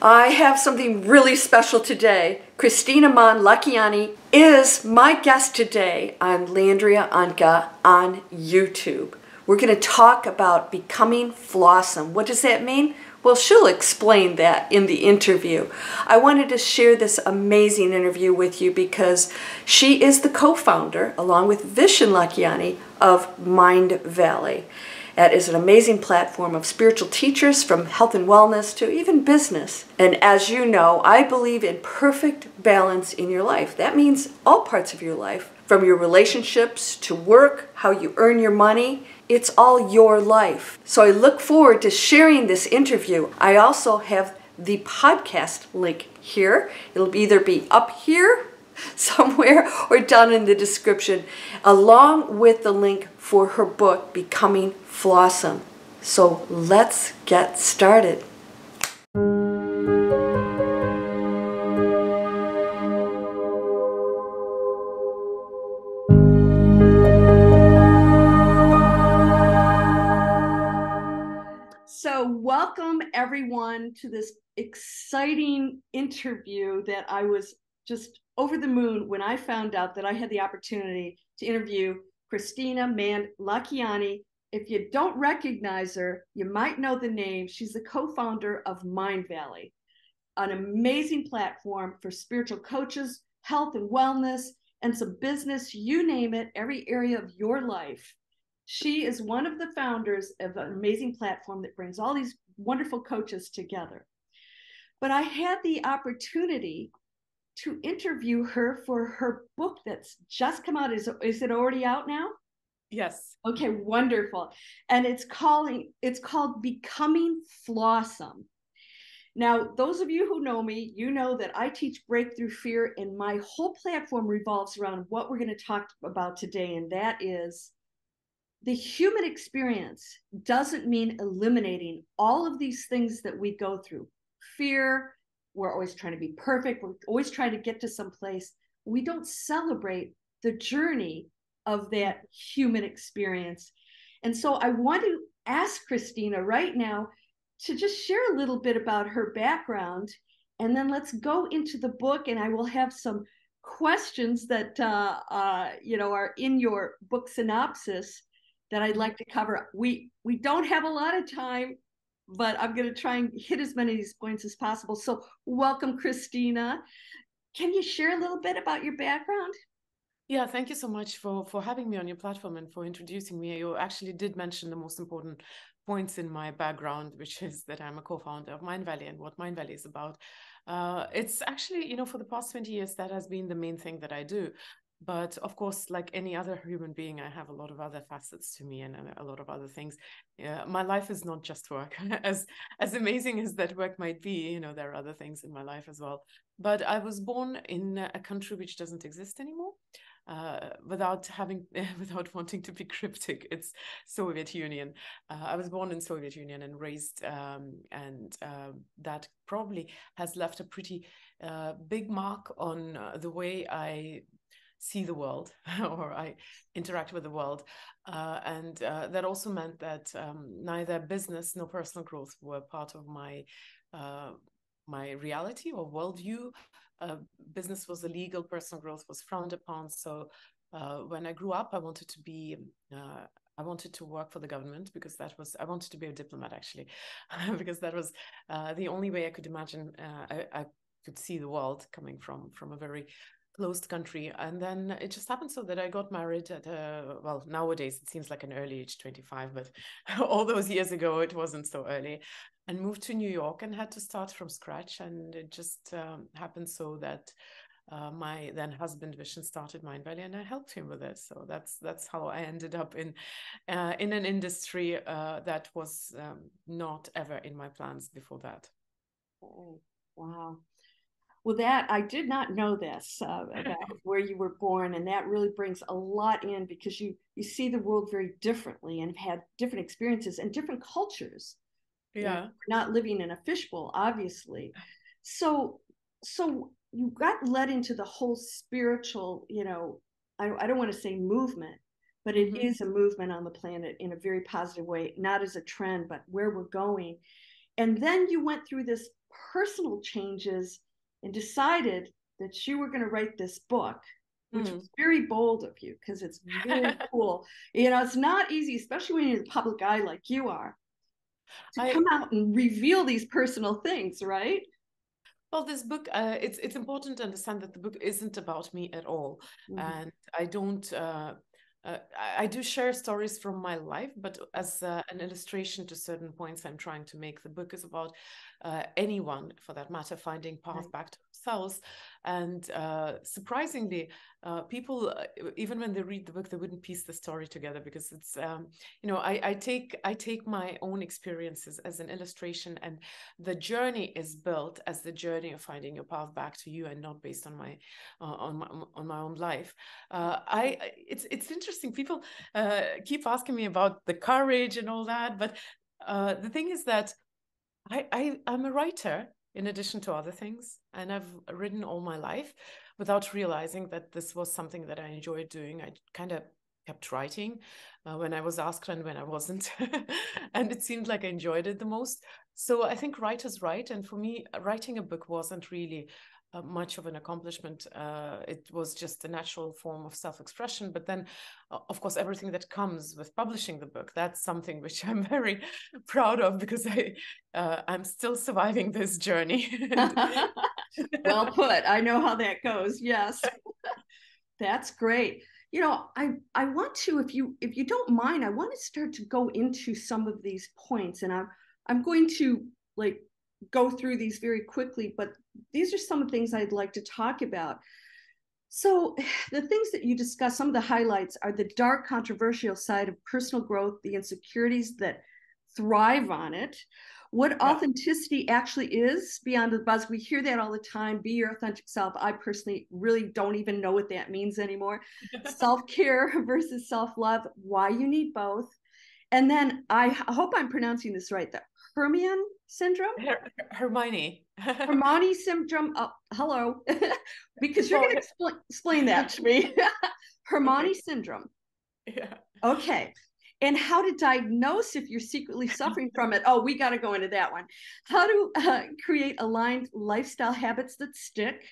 I have something really special today. Kristina Lakhiani is my guest today on Landria Onkka on YouTube. We're going to talk about becoming Flawesome. What does that mean? Well, she'll explain that in the interview. I wanted to share this amazing interview with you because she is the co-founder, along with Vishen Lakhiani, of Mindvalley. That is an amazing platform of spiritual teachers from health and wellness to even business. And as you know, I believe in perfect balance in your life. That means all parts of your life, from your relationships to work, how you earn your money. It's all your life. So I look forward to sharing this interview. I also have the podcast link here. It'll either be up here somewhere or down in the description, along with the link for her book, Becoming Flawesome. So let's get started. So welcome everyone to this exciting interview that I was just over the moon when I found out that I had the opportunity to interview Kristina Lakhiani. If you don't recognize her, you might know the name. She's the co-founder of Mindvalley, an amazing platform for spiritual coaches, health and wellness, and some business, you name it, every area of your life. She is one of the founders of an amazing platform that brings all these wonderful coaches together. But I had the opportunity to interview her for her book that's just come out. Is it already out now? Yes. Okay, wonderful. And it's called Becoming Flawesome. Now, those of you who know me, you know that I teach breakthrough fear, and my whole platform revolves around what we're going to talk about today, and that is the human experience doesn't mean eliminating all of these things that we go through. Fear, we're always trying to be perfect. We're always trying to get to some place. We don't celebrate the journey of that human experience. And so I want to ask Kristina right now to just share a little bit about her background, and then let's go into the book, and I will have some questions that are in your book synopsis that I'd like to cover. We don't have a lot of time, but I'm going to try and hit as many of these points as possible. So welcome, Kristina. Can you share a little bit about your background? Yeah, thank you so much for having me on your platform and for introducing me. You actually did mention the most important points in my background, which is that I'm a co-founder of Mindvalley and what Mindvalley is about. It's actually, for the past 20 years, that has been the main thing that I do. But of course, like any other human being, I have a lot of other facets to me and a lot of other things. My life is not just work. As amazing as that work might be, there are other things in my life as well. But I was born in a country which doesn't exist anymore. Without wanting to be cryptic, it's Soviet Union. I was born in Soviet Union and raised, and that probably has left a pretty big mark on the way I see the world or I interact with the world. And that also meant that neither business nor personal growth were part of my reality or worldview. Business was illegal, personal growth was frowned upon. So when I grew up, I wanted to work for the government because I wanted to be a diplomat, actually, because that was the only way I could imagine I could see the world coming from a very closed country. And then it just happened so that I got married at nowadays it seems like an early age, 25, but all those years ago it wasn't so early, and moved to New York and had to start from scratch. And it just happened so that my then husband Vishen started Mindvalley, and I helped him with it. So that's how I ended up in an industry that was not ever in my plans before that. Oh, wow. Well, that I did not know this about where you were born, and that really brings a lot in because you see the world very differently and have had different experiences and different cultures. Yeah, not living in a fishbowl, obviously. So you got led into the whole spiritual, I don't want to say movement, but it is a movement on the planet in a very positive way, not as a trend, but where we're going. And then you went through this personal changes and decided that you were going to write this book, which was very bold of you because it's very cool. It's not easy, especially when you're in the public eye like you are, to come out and reveal these personal things, right? Well, this book, it's important to understand that the book isn't about me at all. And I don't, I do share stories from my life, but as an illustration to certain points I'm trying to make. The book is about anyone, for that matter, finding path back to themselves. And surprisingly, people, even when they read the book, they wouldn't piece the story together, because it's, I take my own experiences as an illustration, and the journey is built as the journey of finding your path back to you, and not based on my own life. It's interesting. People keep asking me about the courage and all that, but the thing is that I'm a writer in addition to other things, and I've written all my life without realizing that this was something that I enjoyed doing. I kind of kept writing when I was asked and when I wasn't, and it seemed like I enjoyed it the most. So I think writers write, and for me, writing a book wasn't really much of an accomplishment. It was just a natural form of self-expression. But then, of course, everything that comes with publishing the book, that's something which I'm very proud of, because I'm still surviving this journey. Well put. I know how that goes. Yes. That's great. I want to, if you don't mind, I want to start to go into some of these points, and I'm going to go through these very quickly, but these are some of the things I'd like to talk about. So the things that you discuss, some of the highlights are the dark, controversial side of personal growth, the insecurities that thrive on it, what authenticity actually is beyond the buzz. We hear that all the time. Be your authentic self. I personally really don't even know what that means anymore. Self-care versus self-love, why you need both. And then I hope I'm pronouncing this right, the Hermione syndrome? Hermione. Hermione syndrome. Oh, hello. Because you're going to explain that to me. Hermione syndrome. Yeah. Okay. And how to diagnose if you're secretly suffering from it. Oh, we got to go into that one. How to create aligned lifestyle habits that stick.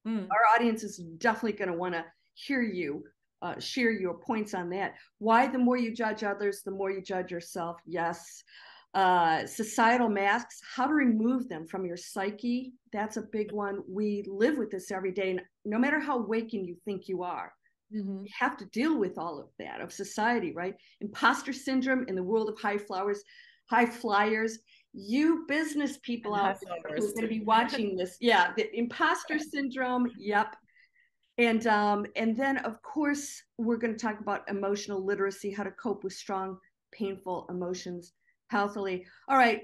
Our audience is definitely going to want to hear you share your points on that. Why the more you judge others, the more you judge yourself. Yes. Societal masks, how to remove them from your psyche. That's a big one. We live with this every day. And no matter how awakened you think you are, you have to deal with all of that of society, right? Imposter syndrome in the world of high flyers. You business people out there who are going to be watching this. Yeah, the imposter syndrome. Yep. And then, of course, we're going to talk about emotional literacy, how to cope with strong, painful emotions healthily. All right,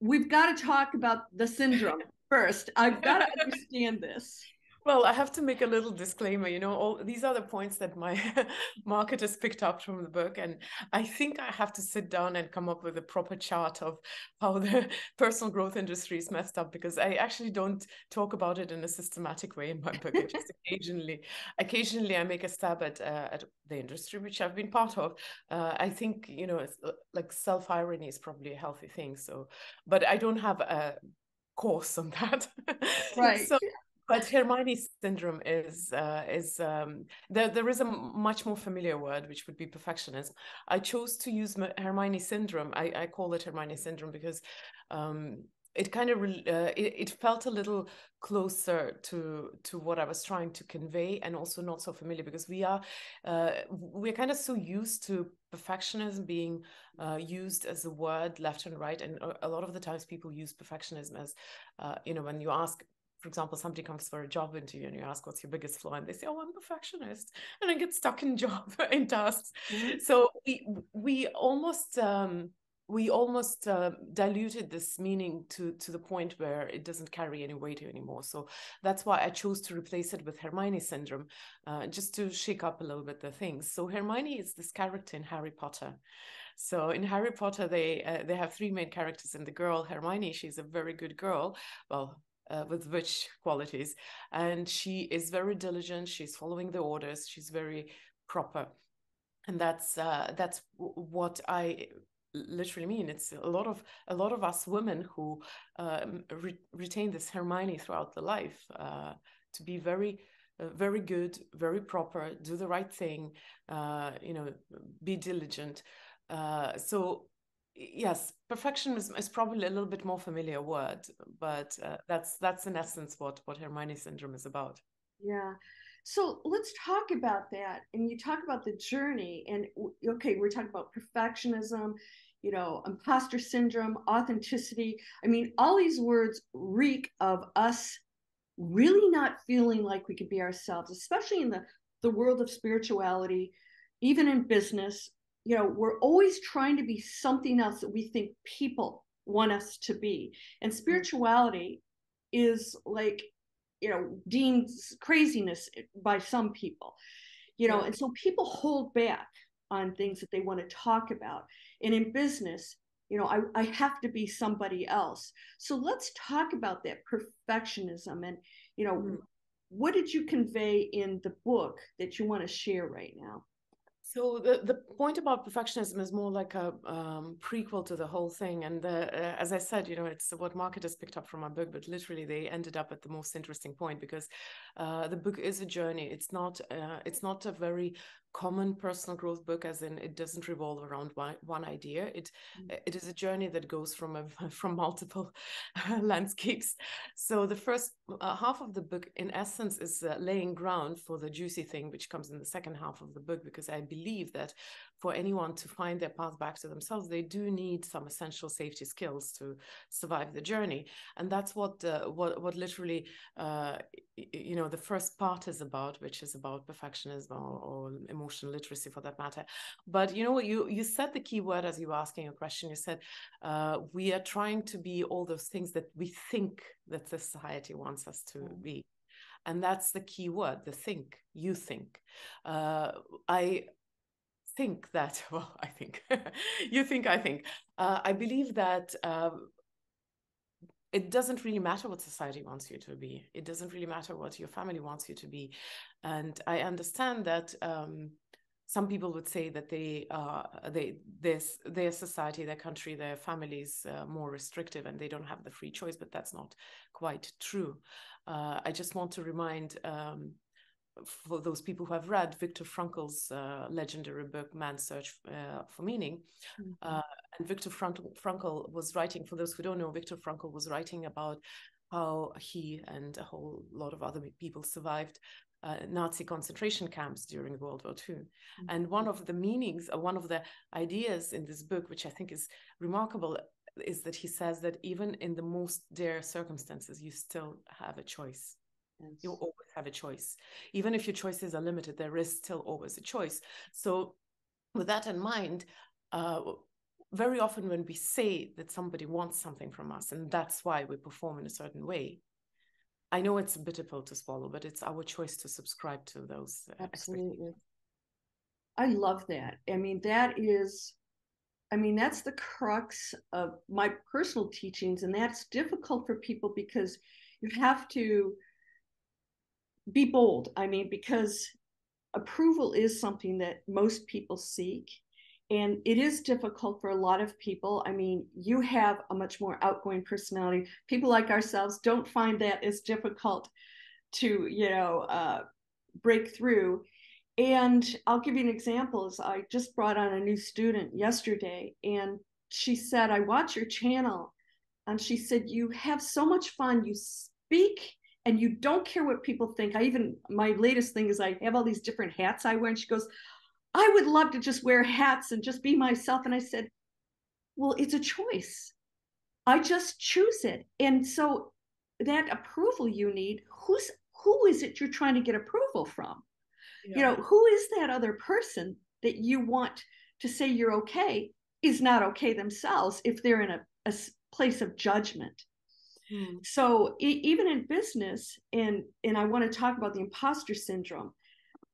we've got to talk about the syndrome first. I've got to understand this. Well, I have to make a little disclaimer. All these are the points that my marketers picked up from the book, and I think I have to sit down and come up with a proper chart of how the personal growth industry is messed up, because I actually don't talk about it in a systematic way in my book. I just occasionally I make a stab at the industry, which I've been part of. I think it's like self-irony is probably a healthy thing. So, but I don't have a course on that. Right. So, but Hermione syndrome is there is a much more familiar word, which would be perfectionism. I chose to use Hermione syndrome. I call it Hermione syndrome because it kind of it felt a little closer to what I was trying to convey, and also not so familiar, because we're kind of so used to perfectionism being used as a word left and right, and a lot of the times people use perfectionism as when you ask, for example, somebody comes for a job interview and you ask, what's your biggest flaw? And they say, oh, I'm a perfectionist. And I get stuck in tasks. So we almost diluted this meaning to the point where it doesn't carry any weight anymore. So that's why I chose to replace it with Hermione syndrome, just to shake up a little bit the things. So Hermione is this character in Harry Potter. So in Harry Potter, they have three main characters. And the girl, Hermione, she's a very good girl. Well, with witch qualities, and she is very diligent. She's following the orders. She's very proper, and that's what I literally mean. It's a lot of us women who retain this Hermione throughout the life, to be very good, very proper, do the right thing, be diligent. So yes, perfectionism is probably a little bit more familiar word, but that's in essence what Hermione syndrome is about. Yeah. So let's talk about that. And you talk about the journey. And okay, we're talking about perfectionism, imposter syndrome, authenticity. I mean, all these words reek of us really not feeling like we could be ourselves, especially in the world of spirituality, even in business. We're always trying to be something else that we think people want us to be. And spirituality is like, deemed craziness by some people, and so people hold back on things that they want to talk about. And in business, I have to be somebody else. So let's talk about that perfectionism. And, what did you convey in the book that you want to share right now? So the point about perfectionism is more like a prequel to the whole thing. And as I said, it's what marketers picked up from my book, but literally they ended up at the most interesting point, because the book is a journey. It's not a very common personal growth book, as in it doesn't revolve around one idea. It is a journey that goes from multiple landscapes. So the first half of the book, in essence, is laying ground for the juicy thing, which comes in the second half of the book, because I believe that for anyone to find their path back to themselves, they do need some essential safety skills to survive the journey. And that's what literally the first part is about, which is about perfectionism or emotional literacy, for that matter. But you said the key word as you were asking a question. You said we are trying to be all those things that we think that society wants us to be. And that's the key word, the think. You think. I think that, well, I think. You think, I think. I believe that it doesn't really matter what society wants you to be. It doesn't really matter what your family wants you to be. And I understand that some people would say that their society, their country, their family is more restrictive and they don't have the free choice, but that's not quite true. I just want to remind for those people who have read Viktor Frankl's legendary book, Man's Search for Meaning. And Viktor Frankl was writing, for those who don't know, Viktor Frankl was writing about how he and a whole lot of other people survived Nazi concentration camps during World War II. And one of the meanings, one of the ideas in this book, which I think is remarkable, is that he says that even in the most dire circumstances, you still have a choice. Yes. You always have a choice. Even if your choices are limited, there is still always a choice. So with that in mind, very often when we say that somebody wants something from us, and that's why we perform in a certain way, I know it's a bitter pill to swallow, but it's our choice to subscribe to those expectations. I love that. I mean, that's the crux of my personal teachings, and that's difficult for people because you have to be bold. I mean, because approval is something that most people seek, and it is difficult for a lot of people. I mean, you have a much more outgoing personality. People like ourselves don't find that as difficult to, break through. And I'll give you an example. I just brought on a new student yesterday, and she said, I watch your channel. And she said, you have so much fun. You speak and you don't care what people think. My latest thing is I have all these different hats I wear. And she goes, I would love to just wear hats and just be myself. And I said, well, it's a choice. I just choose it. And so that approval you need, who is it you're trying to get approval from? Yeah. Who is that other person that you want to say you're okay is not okay themselves if they're in a place of judgment. So even in business, and I want to talk about the imposter syndrome.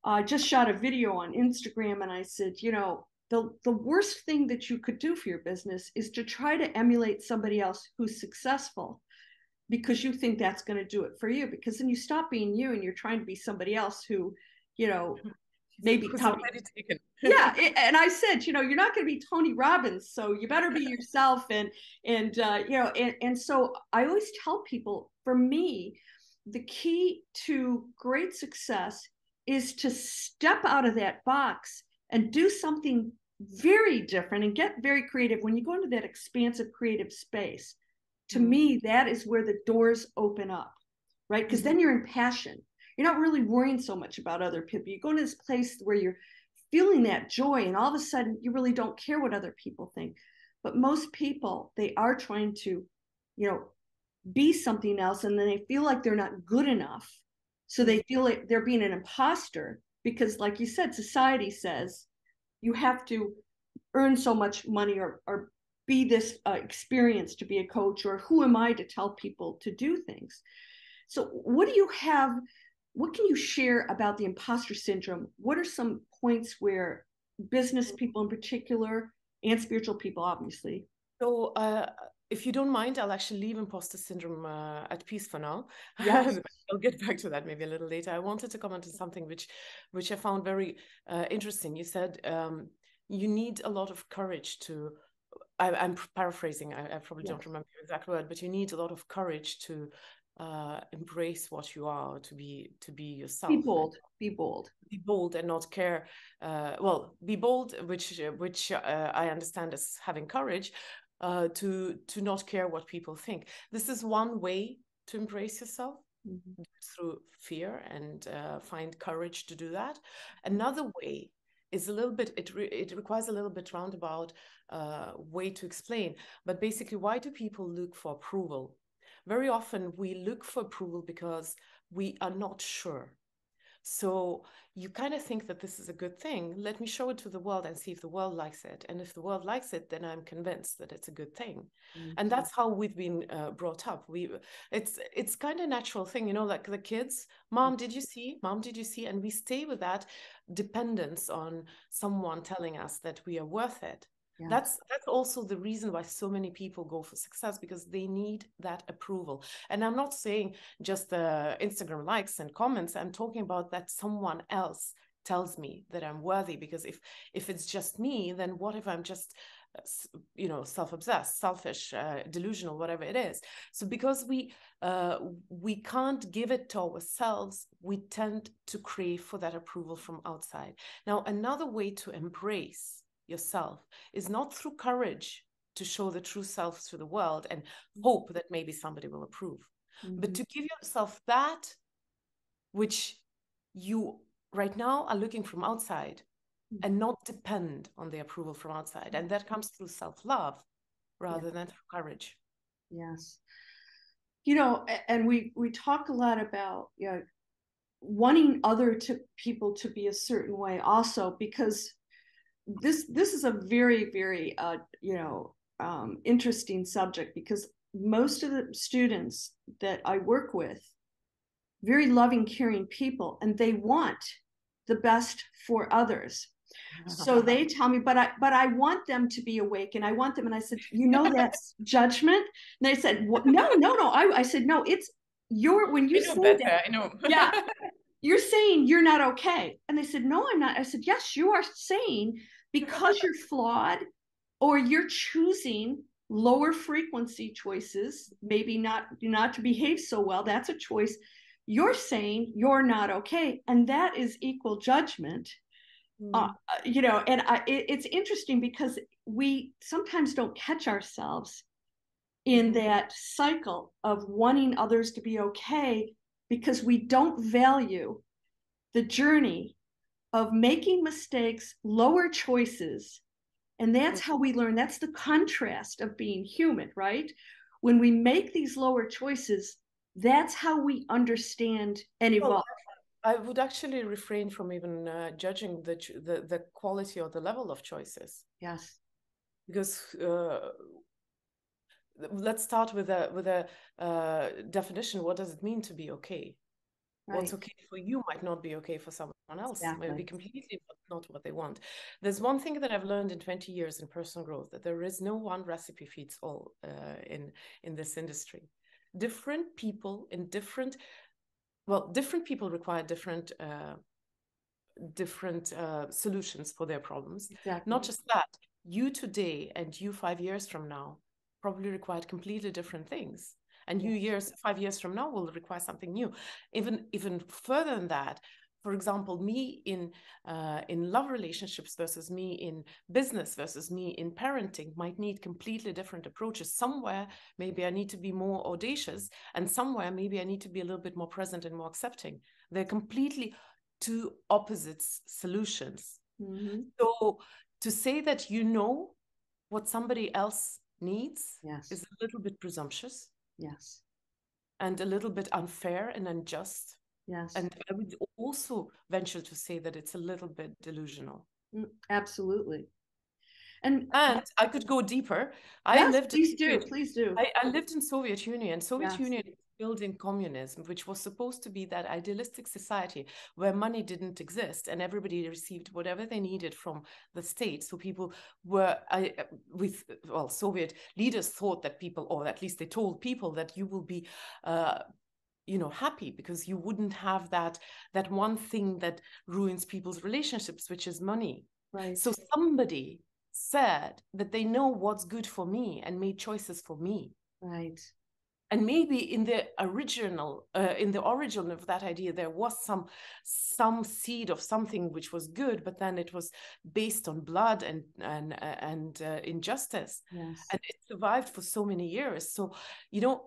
I just shot a video on Instagram and I said, the worst thing that you could do for your business is to try to emulate somebody else who's successful because you think that's going to do it for you, because then you stop being you and you're trying to be somebody else who, maybe already taken. Yeah, and I said, you're not going to be Tony Robbins, so you better be yourself. And so I always tell people, for me, the key to great success is to step out of that box and do something very different and get very creative. When you go into that expansive creative space, to me, that is where the doors open up, right? Because then you're in passion. You're not really worrying so much about other people. You go into this place where you're feeling that joy, and all of a sudden you really don't care what other people think. But most people, they are trying to, be something else, and then they feel like they're not good enough. So they feel like they're being an imposter because, like you said, society says you have to earn so much money or be this experience to be a coach, or who am I to tell people to do things? So what do you have? What can you share about the imposter syndrome? What are some points where business people in particular, and spiritual people, obviously? So if you don't mind, I'll actually leave imposter syndrome at peace for now. Yes. I'll get back to that maybe a little later. I wanted to comment on something which I found very interesting. You said you need a lot of courage to, I'm paraphrasing, I probably don't remember the exact word, but you need a lot of courage to embrace what you are, to be yourself. Be bold. Be bold And not care. Be bold, which I understand as having courage, to not care what people think. This is one way to embrace yourself, through fear, and find courage to do that. Another way is a little bit, it requires a little bit roundabout way to explain, but basically, why do people look for approval? Very often we look for approval because we are not sure. So you kind of think that this is a good thing. Let me show it to the world and see if the world likes it. And if the world likes it, then I'm convinced that it's a good thing. And that's how we've been brought up. It's kind of natural thing, like the kids. Mom, did you see? Mom, did you see? And we stay with that dependence on someone telling us that we are worth it. That's also the reason why so many people go for success, because they need that approval. And I'm not saying just the Instagram likes and comments. I'm talking about that someone else tells me that I'm worthy, because if it's just me, then what if I'm just self-obsessed, selfish, delusional, whatever it is. So because we can't give it to ourselves, we tend to crave for that approval from outside. Now, another way to embrace yourself is not through courage to show the true self to the world and hope that maybe somebody will approve, but to give yourself that which you right now are looking from outside, and not depend on the approval from outside. And that comes through self-love rather than through courage. Yes. And we talk a lot about wanting other people to be a certain way also, because this is a very, very interesting subject, because most of the students that I work with, very loving, caring people, and they want the best for others. So they tell me, but I want them to be awake, and I want them. And I said, that's judgment. And they said, no. I said, no, it's when you say that, I know. Yeah, you're saying you're not okay. And they said, no, I'm not. I said, yes, you are saying, because you're flawed, or you're choosing lower frequency choices, maybe not to behave so well. That's a choice. You're saying you're not okay, and that is equal judgment. It's interesting because we sometimes don't catch ourselves in that cycle of wanting others to be okay, because we don't value the journey of making mistakes, lower choices. And that's how we learn. That's the contrast of being human, right? When we make these lower choices, that's how we understand and evolve. I would actually refrain from even judging the quality or the level of choices. Yes. Because let's start with a definition. What does it mean to be okay? Right. What's okay for you might not be okay for someone else. Exactly. Maybe completely not what they want. There's one thing that I've learned in 20 years in personal growth, that there is no one recipe fits all in this industry. Different people in different people require different different solutions for their problems. Exactly. Not just that, you today and you 5 years from now probably required completely different things. And you 5 years from now will require something new. Even further than that, for example, me in love relationships versus me in business versus me in parenting might need completely different approaches. Somewhere, maybe I need to be more audacious, and somewhere, maybe I need to be a little bit more present and more accepting. They're completely two opposite solutions. Mm-hmm. So to say that you know what somebody else needs is a little bit presumptuous. Yes. And a little bit unfair and unjust. Yes. And I would also venture to say that it's a little bit delusional. Absolutely. And I could go deeper. Please do. I lived in Soviet Union. Soviet Union building communism, which was supposed to be that idealistic society where money didn't exist and everybody received whatever they needed from the state. So people were, Soviet leaders thought that people, or at least they told people that you will be, happy because you wouldn't have that one thing that ruins people's relationships, which is money. Right. So somebody said that they know what's good for me and made choices for me. Right. And maybe in the original of that idea, there was some seed of something which was good, but then it was based on blood and injustice. Yes. And it survived for so many years. So,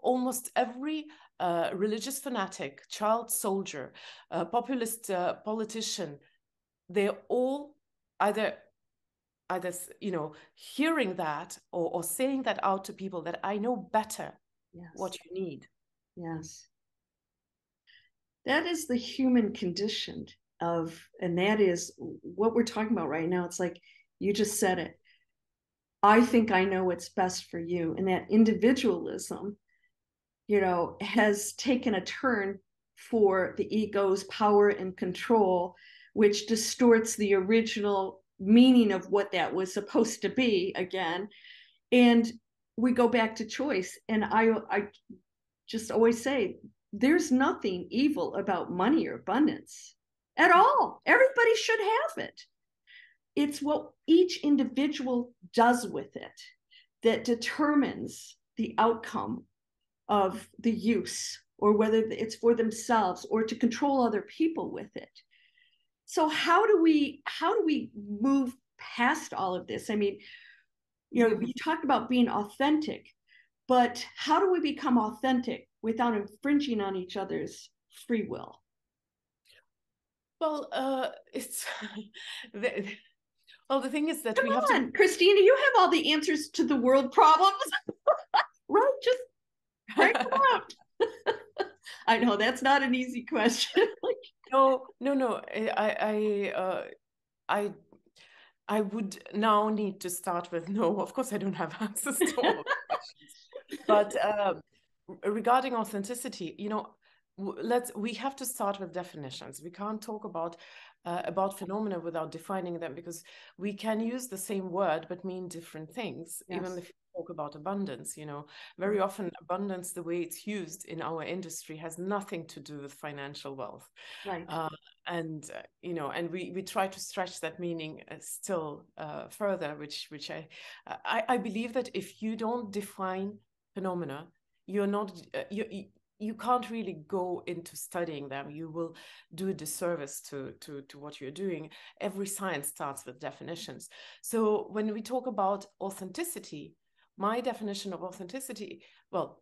almost every religious fanatic, child soldier, populist politician, they're all either hearing that or saying that out to people that I know better what you need. Yes. That is the human condition and that is what we're talking about right now. It's like you just said it. I think I know what's best for you. And that individualism, has taken a turn for the ego's power and control, which distorts the original meaning of what that was supposed to be again. And we go back to choice. And I just always say, there's nothing evil about money or abundance at all. Everybody should have it. It's what each individual does with it that determines the outcome of the use, or whether it's for themselves or to control other people with it. So how do we move past all of this? I mean, you talked about being authentic, but how do we become authentic without infringing on each other's free will? Well, it's the thing is that Kristina, you have all the answers to the world problems, right? Just break them out. I know that's not an easy question. No. I would now need to start with no. Of course, I don't have answers to all of the questions. But regarding authenticity, we have to start with definitions. We can't talk about phenomena without defining them, because we can use the same word but mean different things. Yes. Even if you talk about abundance, very often abundance, the way it's used in our industry, has nothing to do with financial wealth. Right. And we try to stretch that meaning still further, which I believe that if you don't define phenomena, you're not you can't really go into studying them. You will do a disservice to what you're doing. Every science starts with definitions. So when we talk about authenticity, my definition of authenticity, well,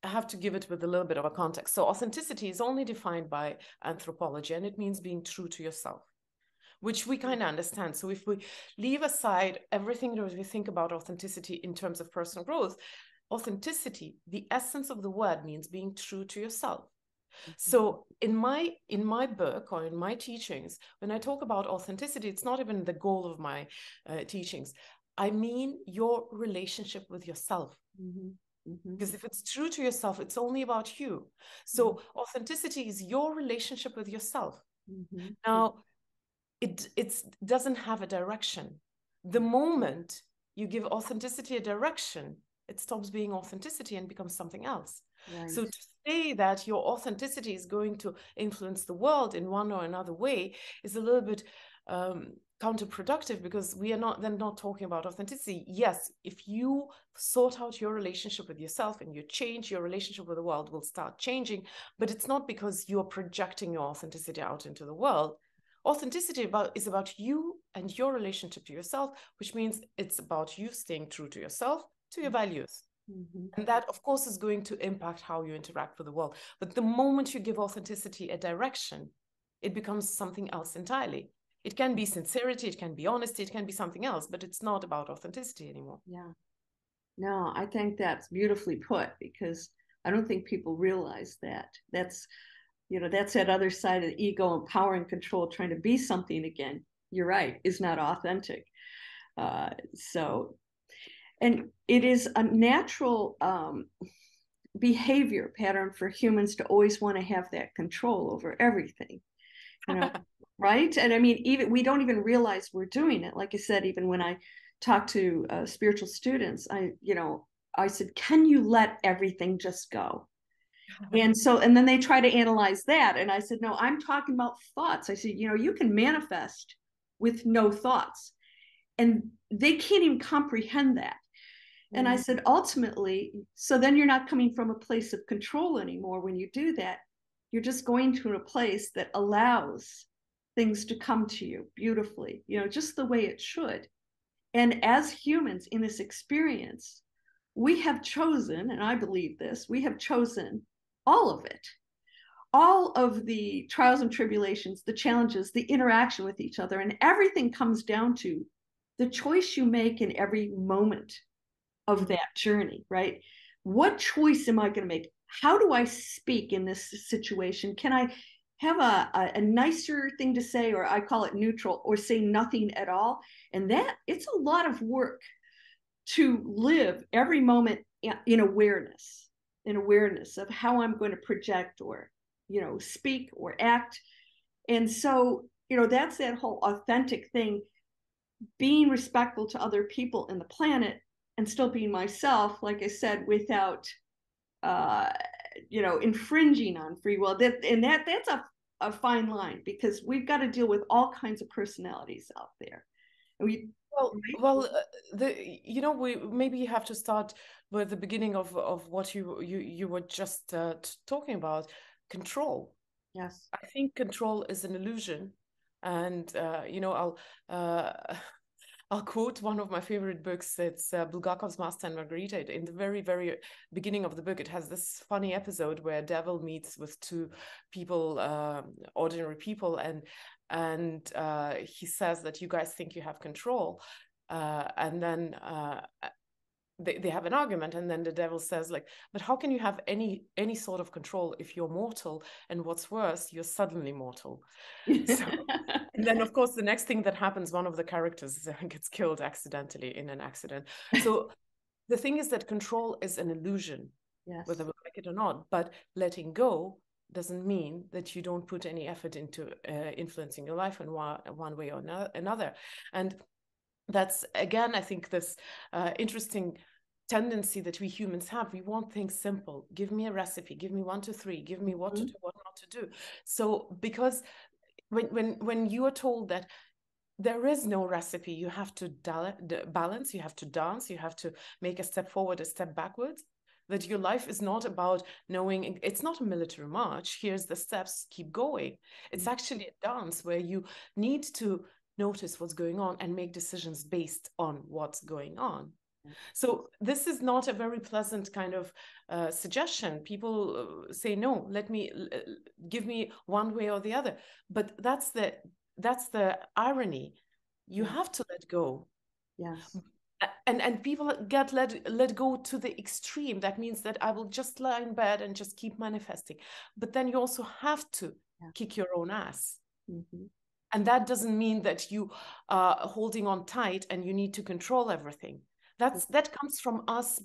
I have to give it with a little bit of a context. So authenticity is only defined by anthropology, and it means being true to yourself, which we kind of understand. So if we leave aside everything that we think about authenticity in terms of personal growth, authenticity, the essence of the word, means being true to yourself. Mm-hmm. So in my book or in my teachings, when I talk about authenticity, it's not even the goal of my teachings. I mean your relationship with yourself. Mm-hmm. Mm-hmm. Because if it's true to yourself, it's only about you. So mm-hmm. authenticity is your relationship with yourself. Mm-hmm. Now, it doesn't have a direction. The moment you give authenticity a direction, it stops being authenticity and becomes something else. Right. So to say that your authenticity is going to influence the world in one or another way is a little bit counterproductive, because we are not talking about authenticity. Yes, if you sort out your relationship with yourself and you change, your relationship with the world will start changing, but it's not because you're projecting your authenticity out into the world. Authenticity is about you and your relationship to yourself, which means it's about you staying true to yourself, to your values. Mm-hmm. And that, of course, is going to impact how you interact with the world. But the moment you give authenticity a direction, it becomes something else entirely. It can be sincerity, it can be honesty, it can be something else, but it's not about authenticity anymore. Yeah. No, I think that's beautifully put, because I don't think people realize that. That's that other side of the ego and power and control, trying to be something again. You're right, is not authentic. And it is a natural behavior pattern for humans to always want to have that control over everything. Right? And I mean, even we don't even realize we're doing it. Like I said, even when I talk to spiritual students, I said, can you let everything just go? And then they try to analyze that. And I said, no, I'm talking about thoughts. I said, you can manifest with no thoughts. And they can't even comprehend that. And I said, ultimately, so then you're not coming from a place of control anymore. When you do that, you're just going to a place that allows things to come to you beautifully, just the way it should. And as humans in this experience, we have chosen, and I believe this, we have chosen all of it, all of the trials and tribulations, the challenges, the interaction with each other, and everything comes down to the choice you make in every moment of that journey, right? What choice am I going to make? How do I speak in this situation? Can I have a nicer thing to say, or I call it neutral, or say nothing at all? And that it's a lot of work to live every moment in awareness of how I'm going to project or, speak or act. And so, that's that whole authentic thing, being respectful to other people and the planet, and still being myself, like I said, without, infringing on free will. That's a fine line, because we've got to deal with all kinds of personalities out there. We we maybe have to start with the beginning of what you were just talking about, control. Yes. I think control is an illusion, and I'll quote one of my favorite books. It's Bulgakov's Master and Margarita. In the very, very beginning of the book, it has this funny episode where Devil meets with two people, ordinary people, and he says that you guys think you have control, and then they have an argument, and then the devil says, like, but how can you have any sort of control if you're mortal, and what's worse, you're suddenly mortal. So, and then of course the next thing that happens, one of the characters gets killed accidentally in an accident. So the thing is that control is an illusion, yes, whether we like it or not. But letting go doesn't mean that you don't put any effort into influencing your life in one way or another. And that's, again, I think this interesting tendency that we humans have. We want things simple. Give me a recipe, give me 1, 2, 3, give me what to do, what not to do. So because when you are told that there is no recipe, you have to balance, you have to dance, you have to make a step forward, a step backwards, that your life is not about knowing, it's not a military march, here's the steps, keep going. It's actually a dance where you need to notice what's going on and make decisions based on what's going on. So this is not a very pleasant kind of suggestion. People say, no, give me one way or the other. But that's the irony. You have to let go. yes, And people get let go to the extreme. That means that I will just lie in bed and just keep manifesting. But then you also have to kick your own ass. And that doesn't mean that you are holding on tight and you need to control everything. That comes from us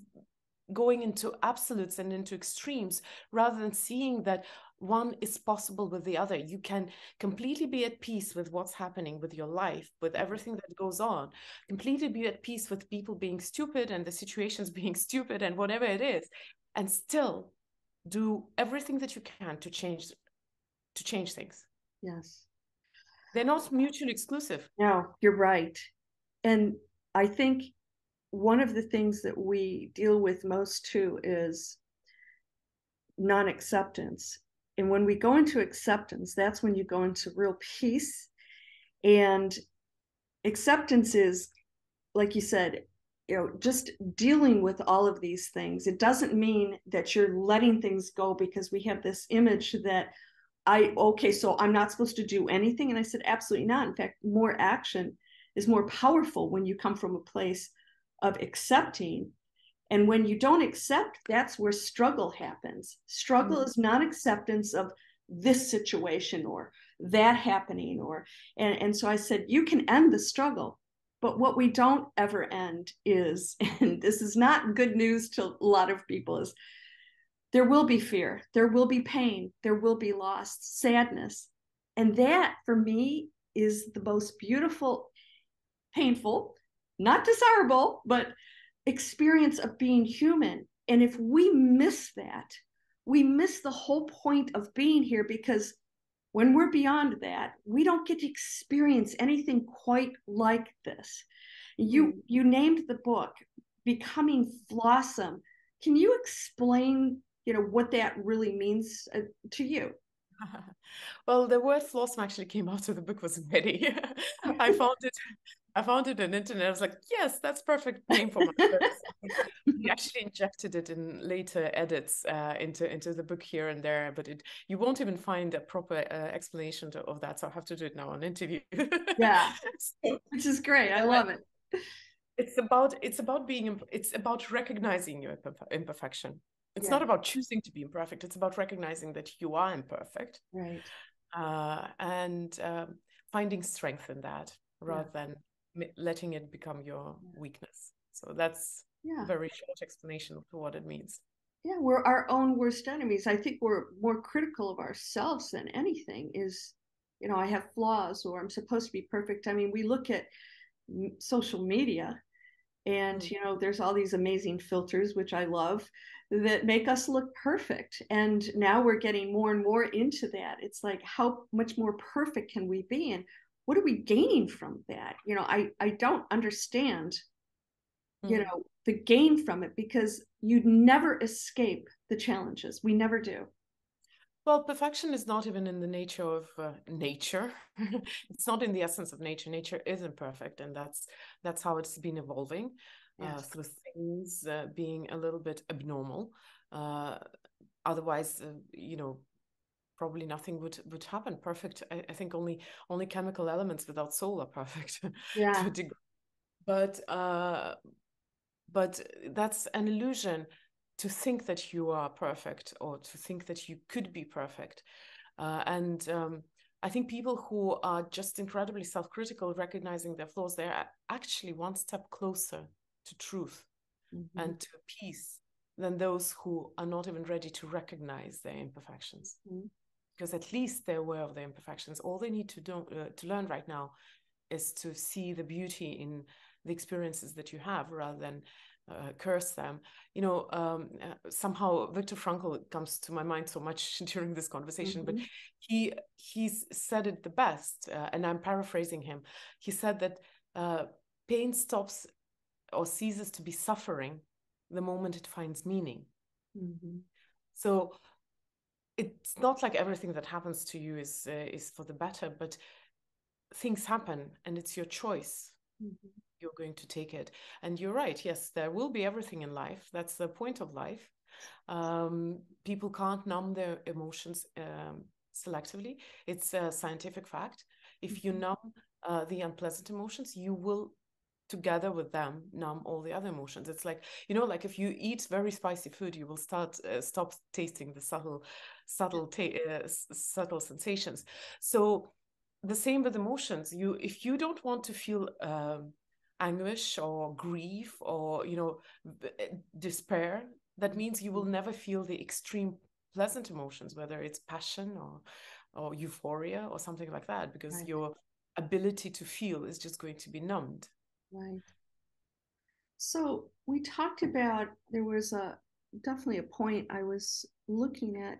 going into absolutes and into extremes, rather than seeing that one is possible with the other. You can completely be at peace with what's happening with your life, with everything that goes on, completely be at peace with people being stupid and the situations being stupid and whatever it is, and still do everything that you can to change things. Yes. They're not mutually exclusive. No, you're right. And I think one of the things that we deal with most too is non-acceptance. And when we go into acceptance, that's when you go into real peace. And acceptance is, like you said, just dealing with all of these things. It doesn't mean that you're letting things go, because we have this image that so I'm not supposed to do anything. And I said, absolutely not. In fact, more action is more powerful when you come from a place of accepting. And when you don't accept, that's where struggle happens. Struggle is non-acceptance of this situation or that happening, and so I said, you can end the struggle, but what we don't ever end is, and this is not good news to a lot of people, is there will be fear, there will be pain, there will be loss, sadness. And that for me is the most beautiful, painful, not desirable, but experience of being human. And if we miss that, we miss the whole point of being here, because when we're beyond that, we don't get to experience anything quite like this. You named the book Becoming Flawesome. Can you explain, what that really means to you? Well, the word Flawesome actually came after the book was ready. I found it on the internet. I was like, yes, that's perfect name for my book. We actually injected it in later edits into the book here and there, but you won't even find a proper explanation of that. So I have to do it now on interview. Yeah, So, which is great. I love it. it's about recognizing your imperfection. It's Yeah. not about choosing to be imperfect. It's about recognizing that you are imperfect, Right. and finding strength in that rather than letting it become your weakness. So that's a very short explanation of what it means. Yeah, we're our own worst enemies. I think we're more critical of ourselves than anything. I have flaws, or I'm supposed to be perfect. I mean, we look at social media, and there's all these amazing filters, which I love, that make us look perfect. And now we're getting more and more into that. It's like, how much more perfect can we be, and what are we gaining from that? I don't understand the gain from it, because you'd never escape the challenges. We never do. Well, perfection is not even in the nature of nature. It's not in the essence of nature. Nature is imperfect, and that's how it's been evolving, through things being a little bit abnormal. Otherwise, probably nothing would happen perfect. I think only chemical elements without soul are perfect to a degree. But that's an illusion, to think that you are perfect, or to think that you could be perfect. And I think people who are just incredibly self-critical, recognizing their flaws, they're actually one step closer to truth and to peace than those who are not even ready to recognize their imperfections. Because at least they're aware of their imperfections. All they need to learn right now is to see the beauty in the experiences that you have, rather than curse them. Somehow Viktor Frankl comes to my mind so much during this conversation, but he's said it the best, and I'm paraphrasing him. He said that pain stops or ceases to be suffering the moment it finds meaning. So it's not like everything that happens to you is for the better, but things happen, and it's your choice. You're going to take it. And you're right. Yes, there will be everything in life. That's the point of life. People can't numb their emotions selectively. It's a scientific fact. If you numb the unpleasant emotions, you will, together with them, numb all the other emotions. It's like, like if you eat very spicy food, you will stop tasting the subtle sensations. So the same with emotions. If you don't want to feel anguish or grief or despair, that means you will never feel the extreme pleasant emotions, whether it's passion or euphoria or something like that, because your ability to feel is just going to be numbed. Right. So we talked about, there was definitely a point I was looking at.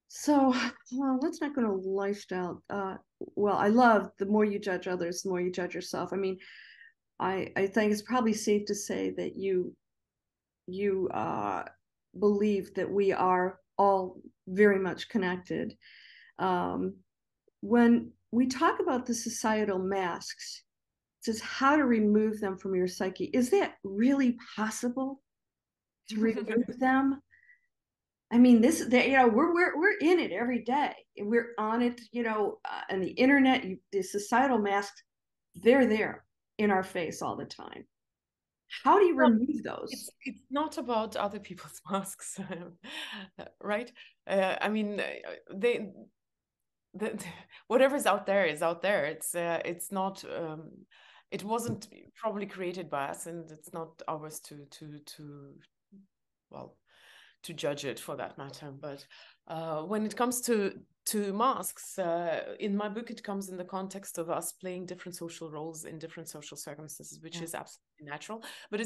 So, well, let's not go to lifestyle. Well, I love the more you judge others, the more you judge yourself. I mean, I think it's probably safe to say that you believe that we are all very much connected. Um, when we talk about the societal masks, it says how to remove them from your psyche. Is that really possible to remove them? I mean, we're in it every day. We're on it, and the internet, the societal masks, they're there in our face all the time. How do you remove those? It's not about other people's masks, right? I mean, they whatever's out there is out there. It's not. It wasn't probably created by us, and it's not ours well, to judge it for that matter. But when it comes to masks, in my book, it comes in the context of us playing different social roles in different social circumstances, which is absolutely natural. But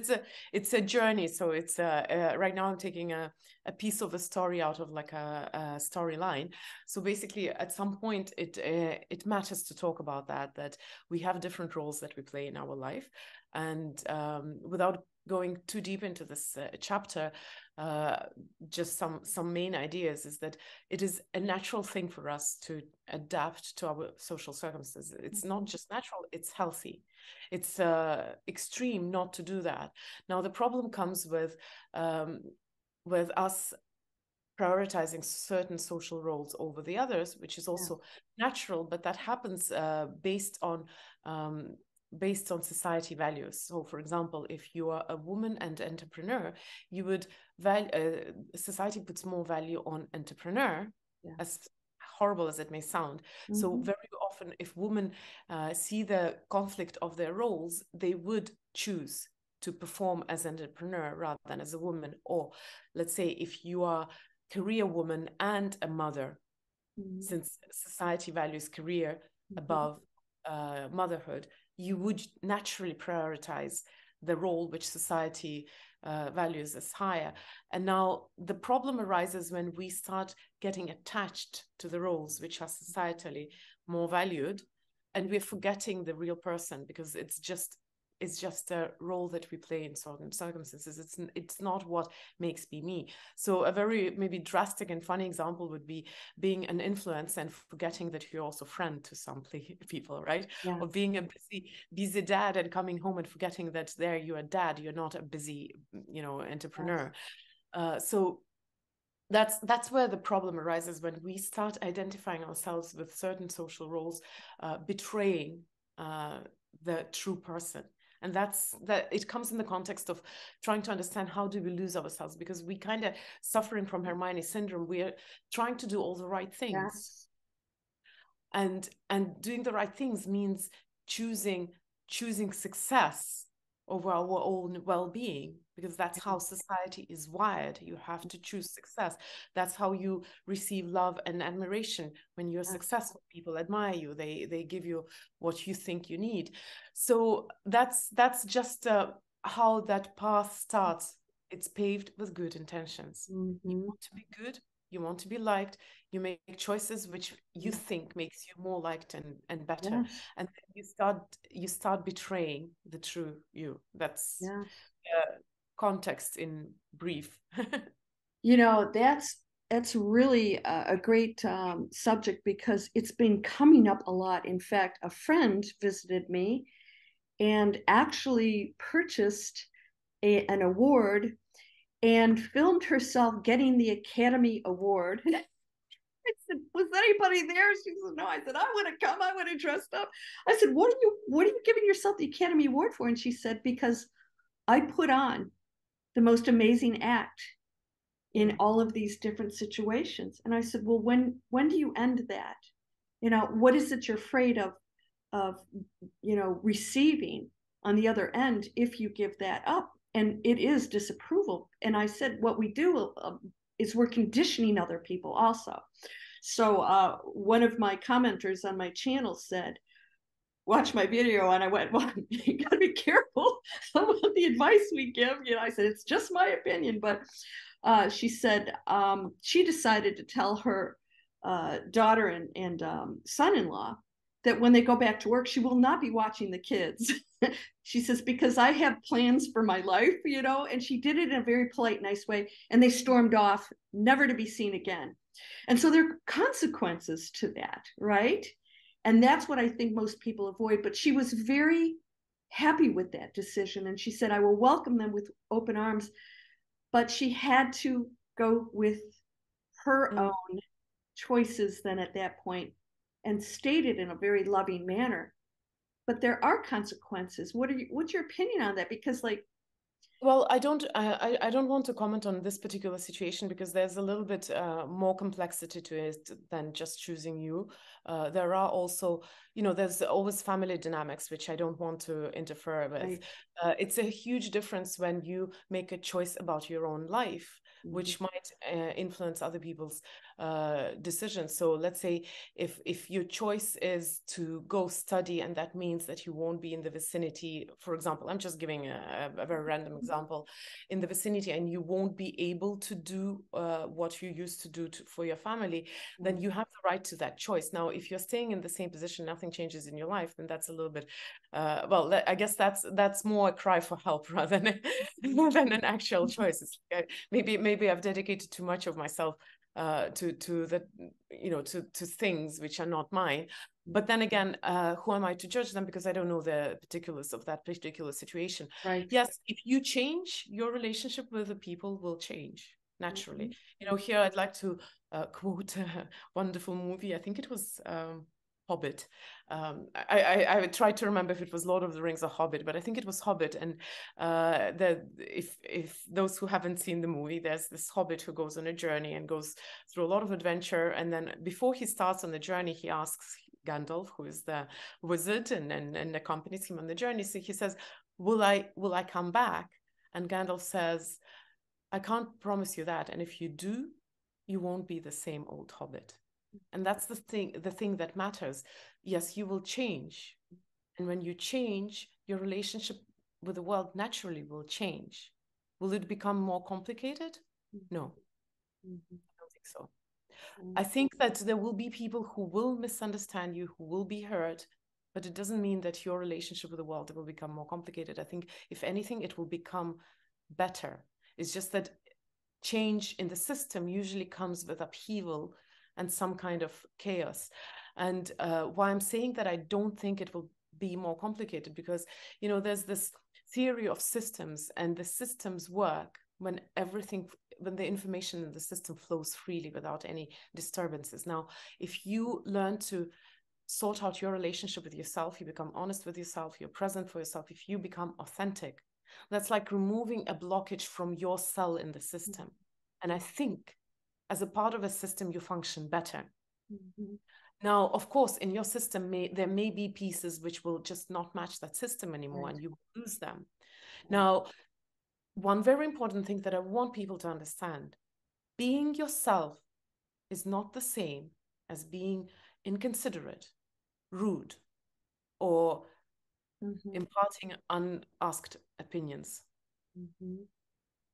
it's a journey. So it's right now I'm taking a piece of a story out of like a storyline. So basically, at some point, it matters to talk about that we have different roles that we play in our life, and without going too deep into this chapter, just some main ideas is that it is a natural thing for us to adapt to our social circumstances. It's not just natural, it's healthy. It's extreme not to do that. Now, the problem comes with us prioritizing certain social roles over the others, which is also natural, but that happens based on society values. So, for example, if you are a woman and entrepreneur, you would society puts more value on entrepreneur, as horrible as it may sound. So very often, if women see the conflict of their roles, they would choose to perform as an entrepreneur rather than as a woman. Or let's say if you are a career woman and a mother, since society values career above motherhood, you would naturally prioritize the role which society values as higher. And now the problem arises when we start getting attached to the roles which are societally more valued, and we're forgetting the real person, because it's just a role that we play in certain circumstances. It's not what makes me me. So a very maybe drastic and funny example would be being an influencer and forgetting that you're also a friend to some people, right? Yeah. Or being a busy dad and coming home and forgetting that there you're a dad, you're not a busy, entrepreneur. So that's where the problem arises, when we start identifying ourselves with certain social roles, betraying the true person. And that it comes in the context of trying to understand how do we lose ourselves, because we kind of suffering from Hermione syndrome. We are trying to do all the right things, and doing the right things means choosing success over our own well-being, because that's how society is wired. You have to choose success. That's how you receive love and admiration. When you're successful, people admire you. They give you what you think you need. So that's just how that path starts. It's paved with good intentions. You want to be good, you want to be liked, you make choices which you think makes you more liked and better, and then you start betraying the true you. That's context in brief. That's really a great subject, because it's been coming up a lot. In fact, a friend visited me and actually purchased an award and filmed herself getting the Academy Award. I said, was anybody there? She said, no. I said, I want to come. I want to dress up. I said, what are you giving yourself the Academy Award for? And she said, because I put on the most amazing act in all of these different situations. And I said, well, when do you end that? What is it you're afraid of receiving on the other end if you give that up? And it is disapproval. And I said, what we do is we're conditioning other people also. So one of my commenters on my channel said, watched my video and I went, well, you got to be careful about the advice we give. I said, it's just my opinion. But she said she decided to tell her daughter and son-in-law that when they go back to work, she will not be watching the kids. She says, because I have plans for my life, and she did it in a very polite, nice way. And they stormed off, never to be seen again. And so there are consequences to that, right? And that's what I think most people avoid. But she was very happy with that decision. And she said, I will welcome them with open arms. But she had to go with her own choices then at that point and stated in a very loving manner. But there are consequences. What's your opinion on that? Because well, I don't want to comment on this particular situation because there's a little bit more complexity to it than just choosing you. There are also, there's always family dynamics, which I don't want to interfere with. Right. It's a huge difference when you make a choice about your own life, which might influence other people's decisions. So let's say if your choice is to go study and that means that you won't be in the vicinity, for example, I'm just giving a very random example, in the vicinity, and you won't be able to do what you used to do for your family, then you have the right to that choice. Now, if you're staying in the same position, nothing changes in your life, then that's a little bit, I guess that's more a cry for help rather than an actual choice. It's like, maybe I've dedicated too much of myself to the to things which are not mine. But then again, who am I to judge them, because I don't know the particulars of that particular situation. Right. Yes, if you change, your relationship with the people will change naturally. Here I'd like to quote a wonderful movie. I think it was Hobbit. I tried to remember if it was Lord of the Rings or Hobbit, but I think it was Hobbit. And if those who haven't seen the movie, there's this Hobbit who goes on a journey and goes through a lot of adventure. And then before he starts on the journey, he asks Gandalf, who is the wizard and accompanies him on the journey. So he says, will I come back? And Gandalf says, I can't promise you that. And if you do, you won't be the same old hobbit. And that's the thing that matters. Yes, you will change. And when you change, your relationship with the world naturally will change. Will it become more complicated? No, I don't think so. I think that there will be people who will misunderstand you, who will be hurt, but it doesn't mean that your relationship with the world will become more complicated. I think, if anything, it will become better. It's just that change in the system usually comes with upheaval and some kind of chaos. And why I'm saying that I don't think it will be more complicated, because, there's this theory of systems, and the systems work when the information in the system flows freely without any disturbances. Now, if you learn to sort out your relationship with yourself, you become honest with yourself, you're present for yourself, if you become authentic, that's like removing a blockage from your cell in the system. And I think as a part of a system, you function better. Now, of course, in your system, there may be pieces which will just not match that system anymore, right, and you will lose them. Right. Now, one very important thing that I want people to understand, being yourself is not the same as being inconsiderate, rude, or imparting unasked opinions.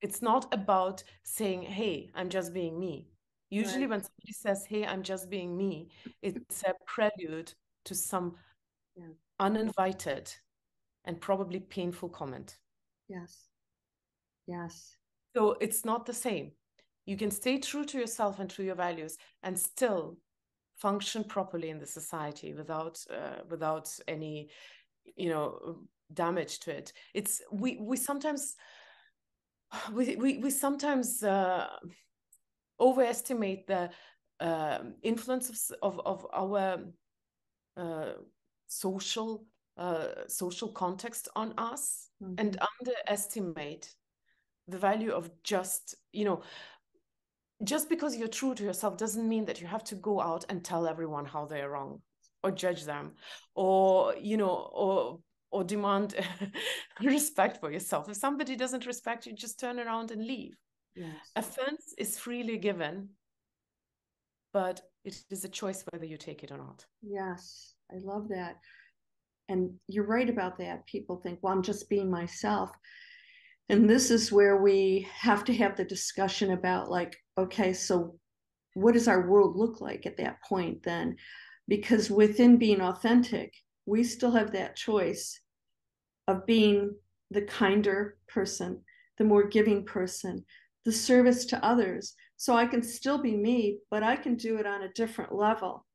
It's not about saying, hey, I'm just being me. Usually right. When somebody says, hey, I'm just being me, it's a prelude to some uninvited and probably painful comment. Yes. Yes. So it's not the same. You can stay true to yourself and to your values and still function properly in the society without any, damage to it. It's we sometimes overestimate the influence of our social context on us, and underestimate the value of just because you're true to yourself doesn't mean that you have to go out and tell everyone how they're wrong, or judge them, or or demand respect for yourself. If somebody doesn't respect you, just turn around and leave. Yes. Offense is freely given, but it is a choice whether you take it or not. Yes, I love that. And you're right about that. People think, well, I'm just being myself. And this is where we have to have the discussion about, like, okay, so what does our world look like at that point then? Because within being authentic, we still have that choice of being the kinder person, the more giving person, the service to others. So I can still be me, but I can do it on a different level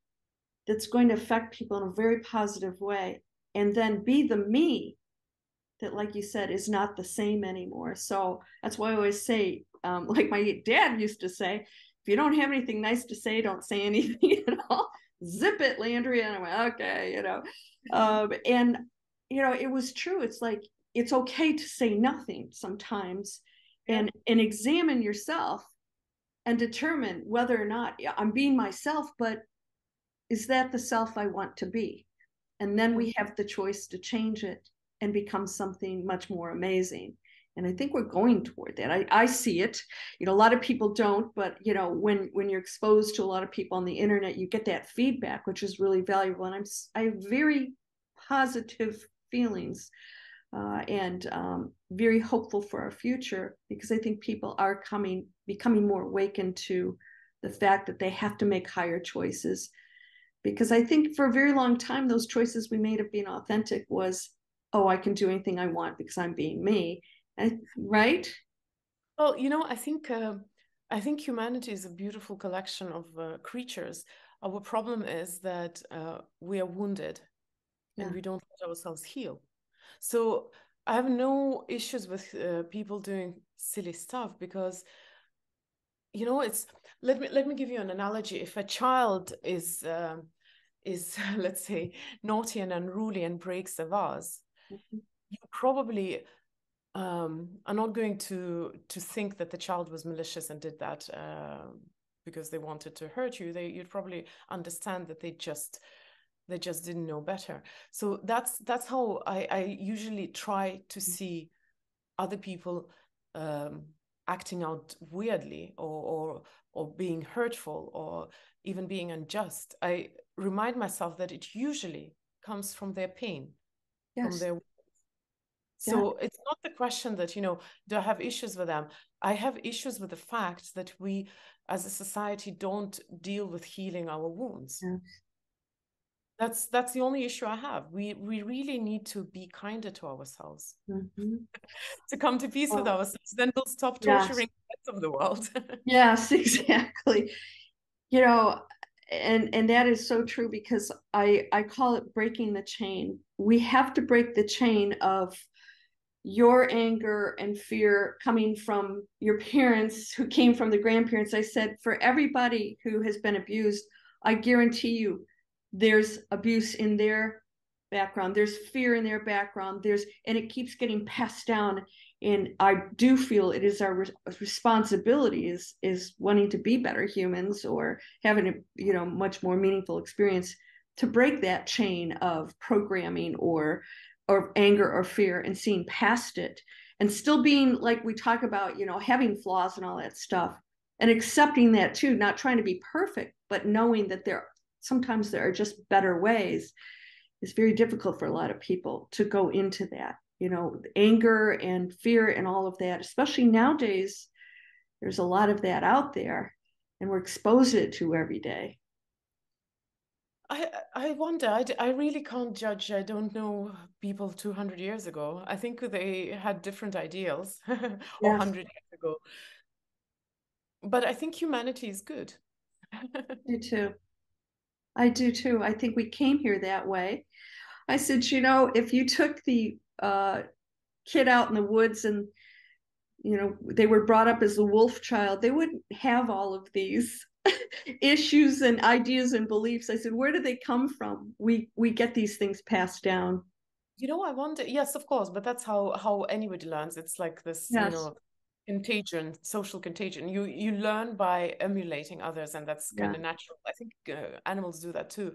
that's going to affect people in a very positive way. And then be the me that, like you said, is not the same anymore. So that's why I always say, like my dad used to say, if you don't have anything nice to say, don't say anything at all. Zip it, Landria. And I went, okay, and it was true. It's like, it's okay to say nothing sometimes, and examine yourself and determine whether or not I'm being myself, but is that the self I want to be? And then we have the choice to change it and become something much more amazing. And I think we're going toward that. I see it. A lot of people don't, but when you're exposed to a lot of people on the internet, you get that feedback, which is really valuable. And I have very positive feelings, and very hopeful for our future, because I think people are becoming more awakened to the fact that they have to make higher choices. Because I think for a very long time, those choices we made of being authentic was, oh, I can do anything I want because I'm being me. Right? Well, I think humanity is a beautiful collection of creatures. Our problem is that we are wounded, and we don't let ourselves heal. So I have no issues with people doing silly stuff, because it's let me give you an analogy. If a child is let's say naughty and unruly and breaks a vase, you probably are not going to think that the child was malicious and did that because they wanted to hurt you. You'd probably understand that they just didn't know better. So that's how I usually try to see other people acting out weirdly, or being hurtful, or even being unjust. I remind myself that it usually comes from their pain, from their. So it's not the question that, do I have issues with them? I have issues with the fact that we as a society don't deal with healing our wounds. That's the only issue I have. We really need to be kinder to ourselves, to come to peace with ourselves. Then we'll stop torturing the rest of the world. Yes, exactly. And that is so true, because I call it breaking the chain. We have to break the chain of your anger and fear coming from your parents, who came from the grandparents. I said, for everybody who has been abused, I guarantee you there's abuse in their background, there's fear in their background, and it keeps getting passed down. And I do feel it is our responsibility is wanting to be better humans, or having a much more meaningful experience, to break that chain of programming or anger or fear, and seeing past it, and still being, like we talk about, having flaws and all that stuff, and accepting that too, not trying to be perfect, but knowing that sometimes there are just better ways. It's very difficult for a lot of people to go into that, anger and fear and all of that, especially nowadays. There's a lot of that out there, and we're exposed to every day. I wonder, I really can't judge. I don't know people 200 years ago. I think they had different ideals or 100 years ago. But I think humanity is good. I do too. I think we came here that way. I said, if you took the kid out in the woods, and they were brought up as the wolf child, they wouldn't have all of these issues and ideas and beliefs. I said, where do they come from? We get these things passed down. I wonder. Yes, of course, but that's how anybody learns. It's like this, contagion, social contagion. You learn by emulating others, and that's kind of natural. I think animals do that too.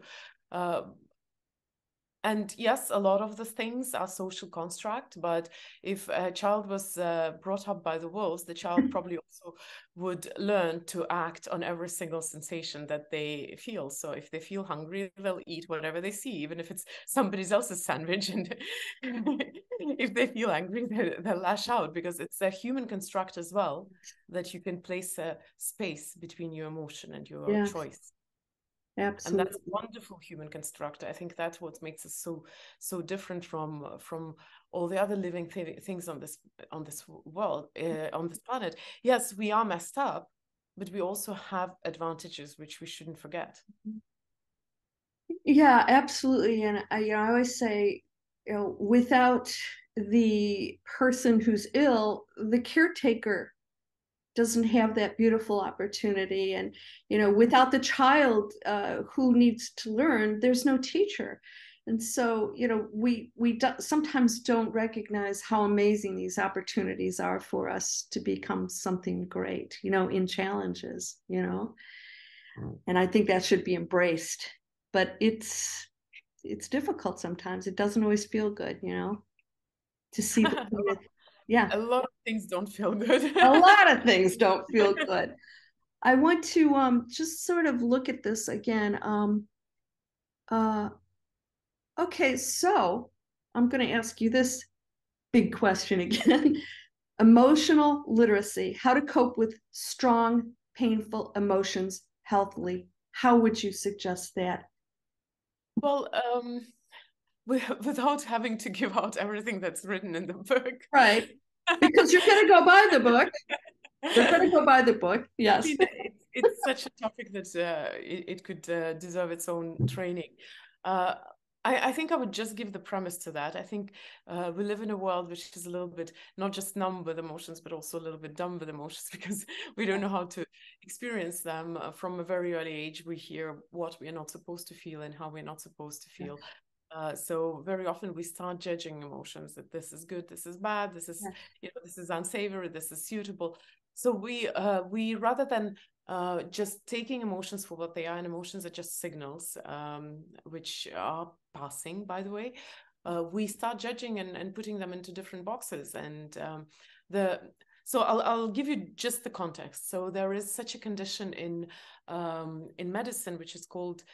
And yes, a lot of the things are social construct, but if a child was brought up by the wolves, the child probably also would learn to act on every single sensation that they feel. So if they feel hungry, they'll eat whatever they see, even if it's somebody else's sandwich. And if they feel angry, they'll lash out, because it's a human construct as well, that you can place a space between your emotion and your choice. Absolutely. And that's a wonderful human construct. I think that's what makes us so different from all the other living things on this world, on this planet. Yes, we are messed up, but we also have advantages which we shouldn't forget. Yeah, absolutely. And I always say, without the person who's ill, the caretaker doesn't have that beautiful opportunity. And without the child who needs to learn, there's no teacher. And so we sometimes don't recognize how amazing these opportunities are for us to become something great, in challenges. And I think that should be embraced, but it's difficult sometimes. It doesn't always feel good, to see the yeah, a lot of things don't feel good. a lot of things don't feel good. I want to just sort of look at this again. Okay, so I'm going to ask you this big question again. Emotional literacy, how to cope with strong, painful emotions healthily. How would you suggest that? Well, without having to give out everything that's written in the book. Right. Because you're going to go buy the book. You're going to go buy the book. Yes. It's such a topic that it could deserve its own training. I think I would just give the premise to that. I think we live in a world which is a little bit not just numb with emotions, but also a little bit dumb with emotions, because we don't know how to experience them. From a very early age, we hear what we are not supposed to feel and how we're not supposed to feel. So very often we start judging emotions, that this is good, this is bad, this is this is unsavory, this is suitable. So we rather than just taking emotions for what they are, and emotions are just signals, which are passing, by the way, we start judging and putting them into different boxes. And so I'll give you just the context. So there is such a condition in medicine which is called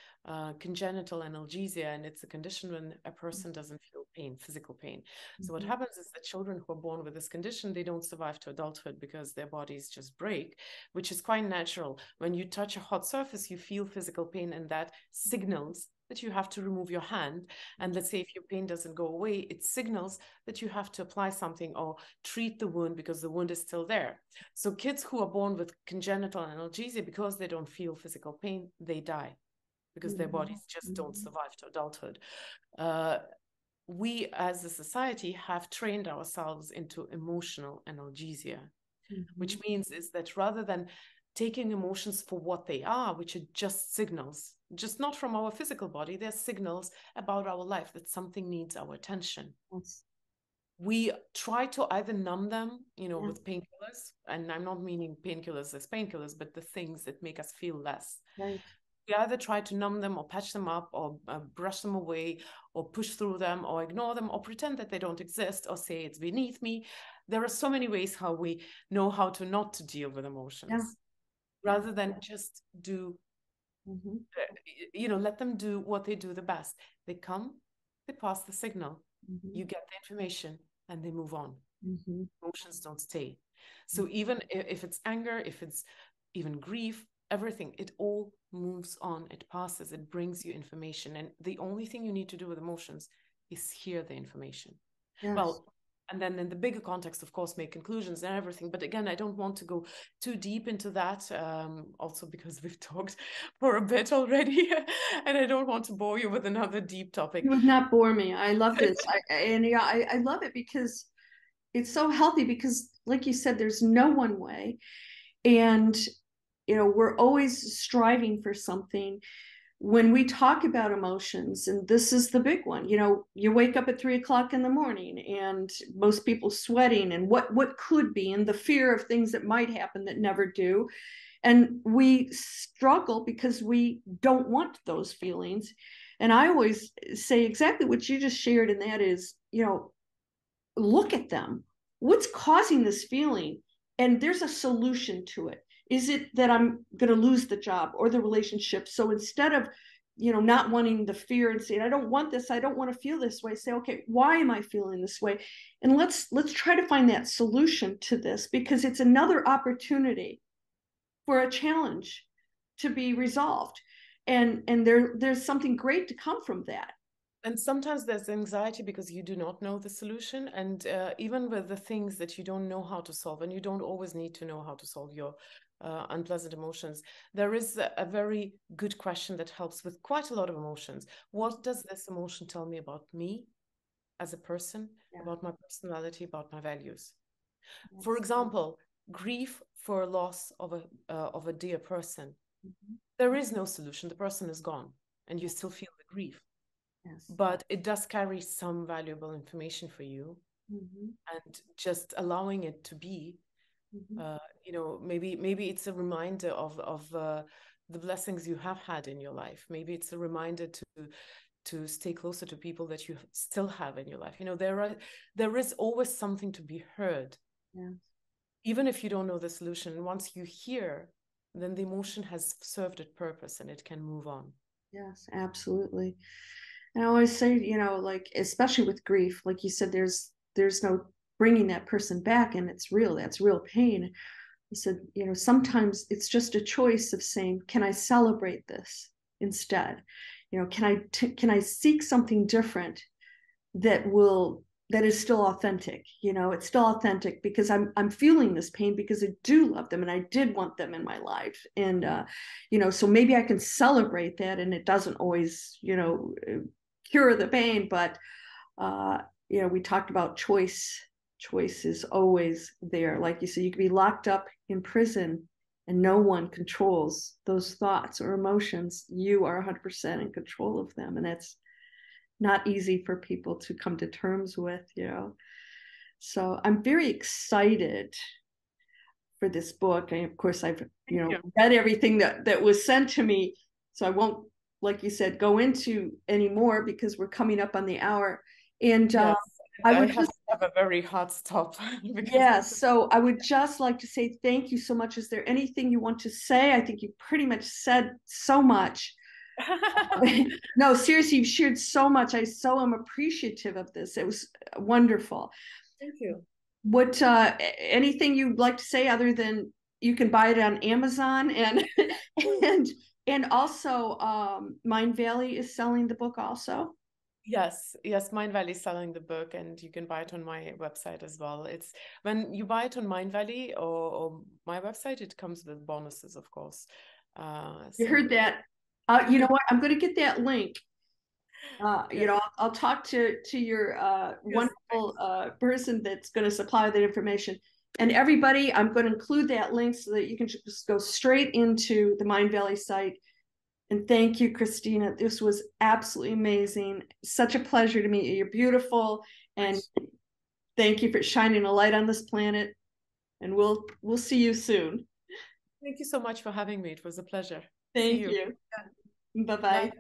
congenital analgesia, and it's a condition when a person doesn't feel pain, physical pain. Mm-hmm. So what happens is that children who are born with this condition, they don't survive to adulthood because their bodies just break, which is quite natural. When you touch a hot surface, you feel physical pain, and that signals that you have to remove your hand. And let's say if your pain doesn't go away, it signals that you have to apply something or treat the wound because the wound is still there. So kids who are born with congenital analgesia, because they don't feel physical pain, they die because their bodies just don't survive to adulthood. We as a society have trained ourselves into emotional analgesia, which means is that rather than taking emotions for what they are, which are just signals, just not from our physical body, they're signals about our life, that something needs our attention. Yes. We try to either numb them, with painkillers, and I'm not meaning painkillers as painkillers, but the things that make us feel less. Right. We either try to numb them or patch them up or brush them away or push through them or ignore them or pretend that they don't exist or say it's beneath me. There are so many ways how we know how to not to deal with emotions, rather than just do, let them do what they do the best. They come, they pass the signal, you get the information, and they move on. Emotions don't stay. So even if it's anger, if it's even grief, everything, it all moves on, it passes, it brings you information. And the only thing you need to do with emotions is hear the information. Yes. Well, and then in the bigger context, of course, make conclusions and everything. But again, I don't want to go too deep into that, also because we've talked for a bit already, and I don't want to bore you with another deep topic. You would not bore me. I love this. I love it because it's so healthy, because like you said, there's no one way. And, we're always striving for something. When we talk about emotions, and this is the big one, you wake up at 3:00 in the morning and most people sweating and what could be, and the fear of things that might happen that never do. And we struggle because we don't want those feelings. And I always say exactly what you just shared, and that is, look at them. What's causing this feeling? And there's a solution to it. Is it that I'm going to lose the job or the relationship? So instead of, not wanting the fear and saying, I don't want this, I don't want to feel this way, say, okay, why am I feeling this way? And let's try to find that solution to this, because it's another opportunity for a challenge to be resolved. And there's something great to come from that. And sometimes there's anxiety because you do not know the solution. And even with the things that you don't know how to solve, and you don't always need to know how to solve your unpleasant emotions, there is a very good question that helps with quite a lot of emotions. What does this emotion tell me about me as a person, about my personality, about my values? Yes. For example, grief for loss of a dear person. There is no solution. The person is gone, and you still feel the grief. Yes. But it does carry some valuable information for you, and just allowing it to be, maybe it's a reminder of the blessings you have had in your life. Maybe it's a reminder to stay closer to people that you still have in your life. There is always something to be heard. Yes. Even if you don't know the solution, once you hear, then the emotion has served its purpose and it can move on. Yes, absolutely. And I always say, especially with grief, like you said, there's no bringing that person back, and it's real. That's real pain. I said, sometimes it's just a choice of saying, can I celebrate this instead? Can I seek something different that is still authentic? It's still authentic because I'm feeling this pain because I do love them and I did want them in my life. And, so maybe I can celebrate that, and it doesn't always, cure the pain, but we talked about choice. Choice is always there. Like you said, you could be locked up in prison and no one controls those thoughts or emotions. You are 100% in control of them, and that's not easy for people to come to terms with. So I'm very excited for this book. And of course, I've read everything that was sent to me, so I won't, like you said, go into anymore because we're coming up on the hour. And yes, I would have a very hard stop. So I would just like to say thank you so much. Is there anything you want to say? I think you pretty much said so much. No, seriously, you've shared so much. I so am appreciative of this. It was wonderful. Thank you. What anything you'd like to say other than you can buy it on Amazon, and and also Mindvalley is selling the book also? Yes, Mindvalley is selling the book, and you can buy it on my website as well. It's when you buy it on Mindvalley or my website, it comes with bonuses, of course. You heard that. You know what? I'm going to get that link. I'll talk to your wonderful person that's going to supply that information. And everybody, I'm going to include that link so that you can just go straight into the Mindvalley site. And thank you, Kristina. This was absolutely amazing. Such a pleasure to meet you. You're beautiful. And thank you for shining a light on this planet. And we'll see you soon. Thank you so much for having me. It was a pleasure. Thank you. Bye-bye.